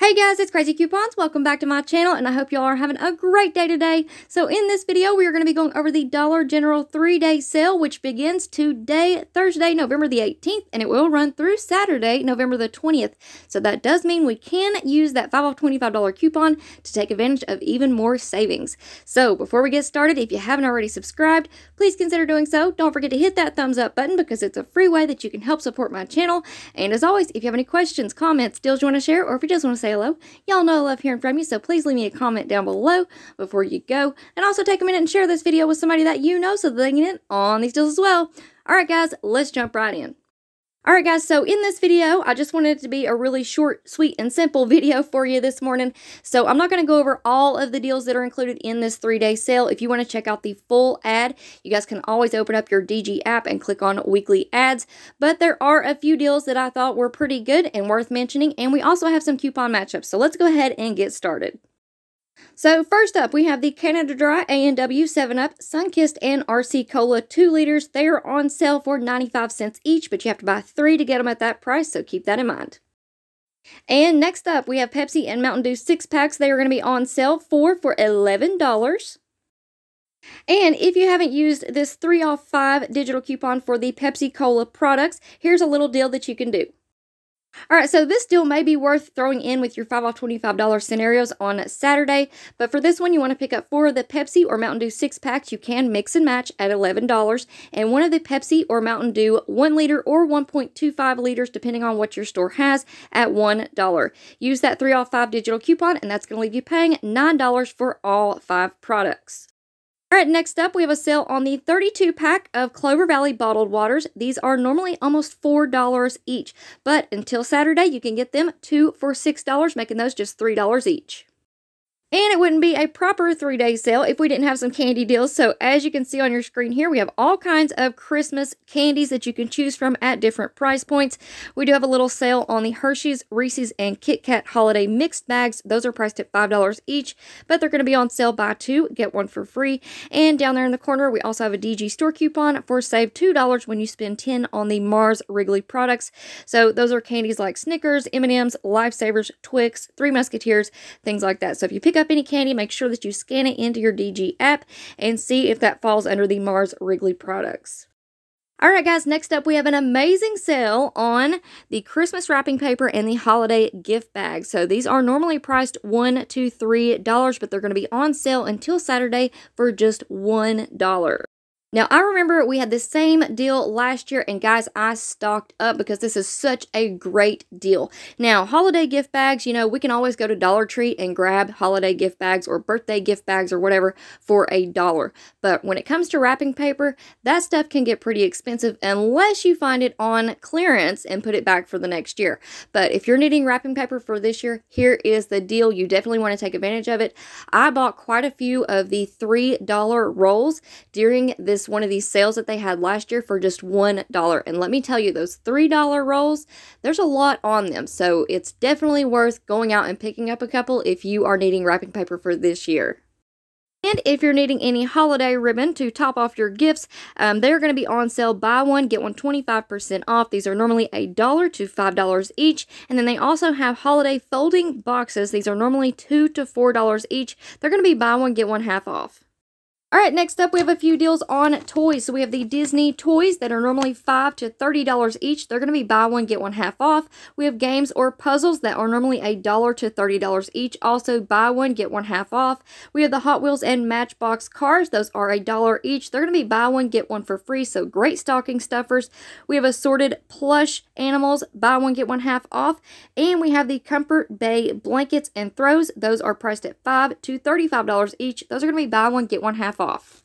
Hey guys, it's Craz-E Coupons. Welcome back to my channel, and I hope y'all are having a great day today. So in this video, we are going to be going over the Dollar General 3-day sale, which begins today, Thursday, November the 18th, and it will run through Saturday, November the 20th. So that does mean we can use that 5 off $25 coupon to take advantage of even more savings. So before we get started, if you haven't already subscribed, please consider doing so. Don't forget to hit that thumbs up button because it's a free way that you can help support my channel. And as always, if you have any questions, comments, deals you want to share, or if you just want to say hello, y'all know I love hearing from you, so please leave me a comment down below before you go. And also take a minute and share this video with somebody that you know so that they can get in on these deals as well. Alright guys, let's jump right in. Alright guys, so in this video, I just wanted it to be a really short, sweet, and simple video for you this morning. So I'm not going to go over all of the deals that are included in this 3-day sale. If you want to check out the full ad, you guys can always open up your DG app and click on weekly ads. But there are a few deals that I thought were pretty good and worth mentioning, and we also have some coupon matchups. So let's go ahead and get started. So first up, we have the Canada Dry A&W 7-Up, Sunkist, and RC Cola 2 liters. They are on sale for 95 cents each, but you have to buy 3 to get them at that price, so keep that in mind. And next up, we have Pepsi and Mountain Dew 6-packs. They are going to be on sale for $11. And if you haven't used this 3 off 5 digital coupon for the Pepsi Cola products, here's a little deal that you can do. Alright, so this deal may be worth throwing in with your 5 off $25 scenarios on Saturday, but for this one you want to pick up 4 of the Pepsi or Mountain Dew 6-packs. You can mix and match at $11, and 1 of the Pepsi or Mountain Dew 1 liter or 1.25 liters depending on what your store has at $1. Use that 3 off 5 digital coupon, and that's going to leave you paying $9 for all 5 products. Alright, next up we have a sale on the 32-pack of Clover Valley bottled waters. These are normally almost $4 each, but until Saturday you can get them 2 for $6, making those just $3 each. And it wouldn't be a proper 3-day sale if we didn't have some candy deals. So as you can see on your screen here, we have all kinds of Christmas candies that you can choose from at different price points. We do have a little sale on the Hershey's, Reese's, and Kit Kat holiday mixed bags. Those are priced at $5 each, but they're going to be on sale buy 2, get 1 for free. And down there in the corner, we also have a DG store coupon for save $2 when you spend $10 on the Mars Wrigley products. So those are candies like Snickers, M&M's, Lifesavers, Twix, Three Musketeers, things like that. So if you pick up any candy, make sure that you scan it into your DG app and see if that falls under the Mars Wrigley products. Alright guys, next up we have an amazing sale on the Christmas wrapping paper and the holiday gift bags. So these are normally priced $1 to $3, but they're going to be on sale until Saturday for just $1. Now, I remember we had the same deal last year, and guys, I stocked up because this is such a great deal. Now, holiday gift bags, you know, we can always go to Dollar Tree and grab holiday gift bags or birthday gift bags or whatever for $1. But when it comes to wrapping paper, that stuff can get pretty expensive unless you find it on clearance and put it back for the next year. But if you're needing wrapping paper for this year, here is the deal. You definitely want to take advantage of it. I bought quite a few of the $3 rolls during this one of these sales that they had last year for just $1. And let me tell you, those $3 rolls, there's a lot on them. So it's definitely worth going out and picking up a couple if you are needing wrapping paper for this year. And if you're needing any holiday ribbon to top off your gifts, they're going to be on sale. Buy one, get one 25% off. These are normally $1 to $5 each. And then they also have holiday folding boxes. These are normally $2 to $4 each. They're going to be buy one, get one half off. Alright, next up we have a few deals on toys. So we have the Disney toys that are normally $5 to $30 each. They're going to be buy one, get one half off. We have games or puzzles that are normally $1 to $30 each. Also buy one, get one half off. We have the Hot Wheels and Matchbox cars. Those are $1 each. They're going to be buy one, get one for free. So great stocking stuffers. We have assorted plush animals, buy one, get one half off. And we have the Comfort Bay blankets and throws. Those are priced at $5 to $35 each. Those are going to be buy one, get one half off.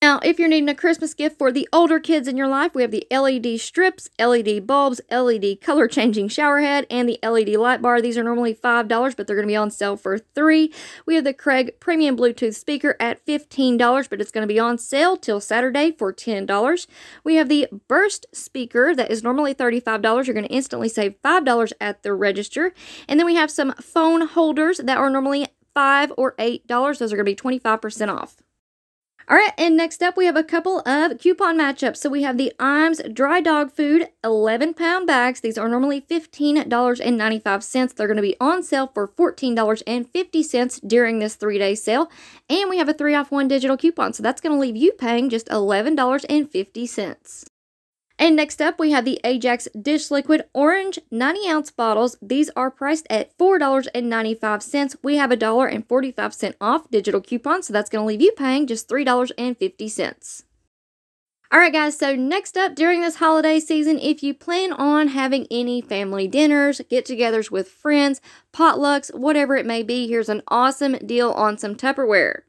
Now, if you're needing a Christmas gift for the older kids in your life, we have the LED strips, LED bulbs, LED color changing shower head, and the LED light bar. These are normally $5, but they're going to be on sale for $3. We have the Craig Premium Bluetooth speaker at $15, but it's going to be on sale till Saturday for $10. We have the Burst speaker that is normally $35. You're going to instantly save $5 at the register. And then we have some phone holders that are normally $5 or $8. Those are going to be 25% off. All right, and next up we have a couple of coupon matchups. So we have the Iams Dry Dog Food 11-pound bags. These are normally $15.95. They're going to be on sale for $14.50 during this 3-day sale. And we have a 3-off-1 digital coupon, so that's going to leave you paying just $11.50. And next up, we have the Ajax Dish Liquid Orange 90-ounce bottles. These are priced at $4.95. We have a $1.45 off digital coupon, so that's going to leave you paying just $3.50. All right, guys, so next up during this holiday season, if you plan on having any family dinners, get-togethers with friends, potlucks, whatever it may be, here's an awesome deal on some Tupperware.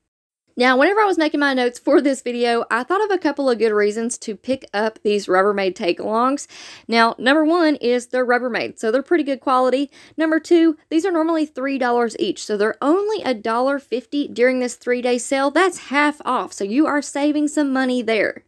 Now, whenever I was making my notes for this video, I thought of a couple of good reasons to pick up these Rubbermaid take-alongs. Now, number one is they're Rubbermaid, so they're pretty good quality. Number two, these are normally $3 each, so they're only $1.50 during this 3-day sale. That's half off, so you are saving some money there.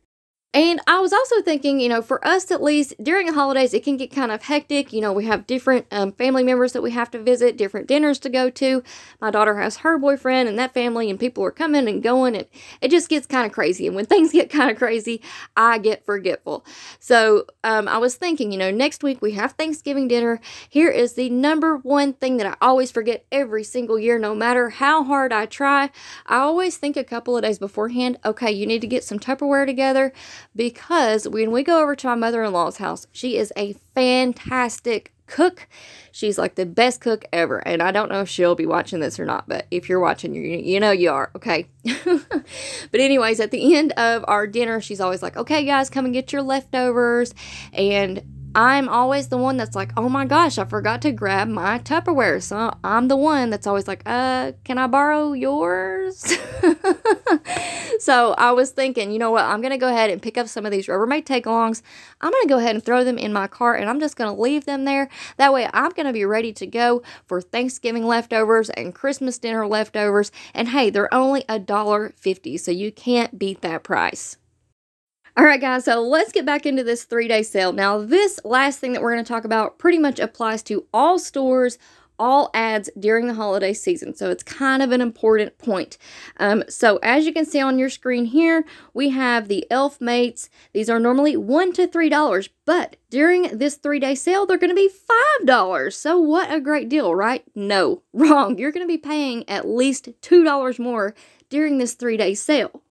And I was also thinking, for us at least, during the holidays, it can get kind of hectic. We have different family members that we have to visit, different dinners to go to. My daughter has her boyfriend and that family, and people are coming and going, and it just gets kind of crazy. And when things get kind of crazy, I get forgetful. So I was thinking, next week we have Thanksgiving dinner. Here is the number one thing that I always forget every single year, no matter how hard I try. I always think a couple of days beforehand, okay, you need to get some Tupperware together. Because when we go over to my mother-in-law's house, she is a fantastic cook. She's like the best cook ever. And I don't know if she'll be watching this or not, but if you're watching, you know you are, okay? But anyways, at the end of our dinner, she's always like, okay, guys, come and get your leftovers. And I'm always the one that's like, oh my gosh, I forgot to grab my Tupperware. So I'm the one that's always like, can I borrow yours? So I was thinking, you know what, I'm going to go ahead and pick up some of these Rubbermaid take-alongs. I'm going to go ahead and throw them in my cart, and I'm just going to leave them there. That way I'm going to be ready to go for Thanksgiving leftovers and Christmas dinner leftovers. And hey, they're only $1.50, so you can't beat that price. All right, guys, so let's get back into this 3-day sale. Now, this last thing that we're going to talk about pretty much applies to all stores, all ads during the holiday season. So it's kind of an important point. So as you can see on your screen here, we have the Elf Mates. These are normally $1 to $3, but during this 3-day sale, they're going to be $5. So what a great deal, right? No, wrong. You're going to be paying at least $2 more during this 3-day sale.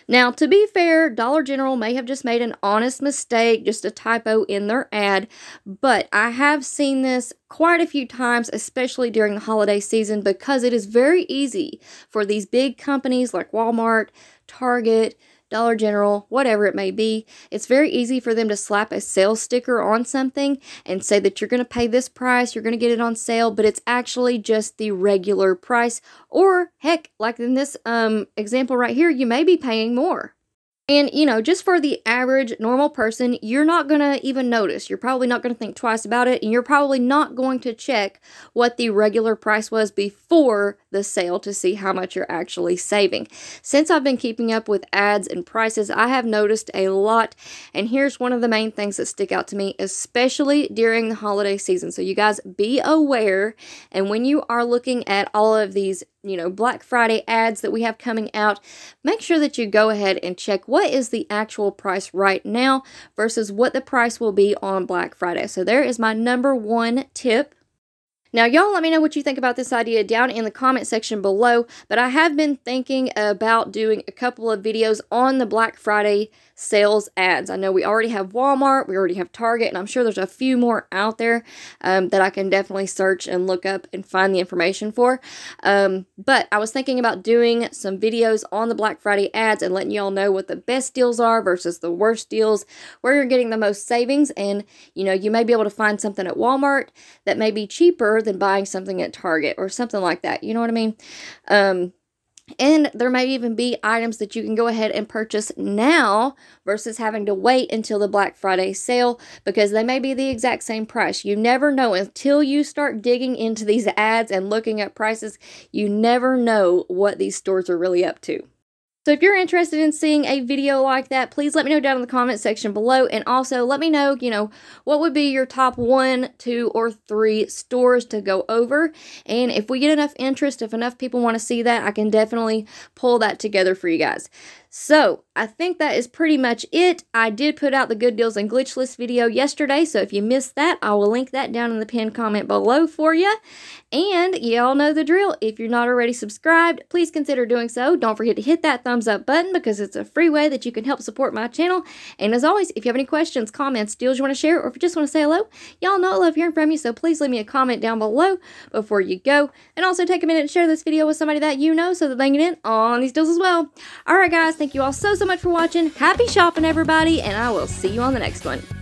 Now, to be fair, Dollar General may have just made an honest mistake, just a typo in their ad, but I have seen this quite a few times, especially during the holiday season, because it is very easy for these big companies like Walmart, Target, Dollar General, whatever it may be. It's very easy for them to slap a sales sticker on something and say that you're going to pay this price, you're going to get it on sale, but it's actually just the regular price. Or heck, like in this example right here, you may be paying more. And, just for the average normal person, you're not going to even notice. You're probably not going to think twice about it, and you're probably not going to check what the regular price was before the sale to see how much you're actually saving. Since I've been keeping up with ads and prices, I have noticed a lot, and here's one of the main things that stick out to me, especially during the holiday season. So you guys be aware, and when you are looking at all of these Black Friday ads that we have coming out, make sure that you go ahead and check what is the actual price right now versus what the price will be on Black Friday. So there is my number one tip. Now, y'all let me know what you think about this idea down in the comment section below, but I have been thinking about doing a couple of videos on the Black Friday sales ads. I know we already have Walmart, we already have Target, and I'm sure there's a few more out there that I can definitely search and look up and find the information for. But I was thinking about doing some videos on the Black Friday ads and letting y'all know what the best deals are versus the worst deals, where you're getting the most savings, and you may be able to find something at Walmart that may be cheaper than buying something at Target or something like that. You know what I mean? And there may even be items that you can go ahead and purchase now versus having to wait until the Black Friday sale, because they may be the exact same price. You never know until you start digging into these ads and looking at prices. You never know what these stores are really up to. So if you're interested in seeing a video like that, please let me know down in the comment section below. And also let me know, what would be your top 1, 2, or 3 stores to go over. And if we get enough interest, if enough people want to see that, I can definitely pull that together for you guys. So, I think that is pretty much it. I did put out the good deals and glitch list video yesterday, so if you missed that, I will link that down in the pinned comment below for you. And y'all know the drill. If you're not already subscribed, please consider doing so. Don't forget to hit that thumbs up button because it's a free way that you can help support my channel. And as always, if you have any questions, comments, deals you want to share, or if you just want to say hello, y'all know I love hearing from you, so please leave me a comment down below before you go. And also take a minute and share this video with somebody that you know so that they can get in on these deals as well. Alright guys, thank you all so much for watching. Happy shopping everybody, and I will see you on the next one.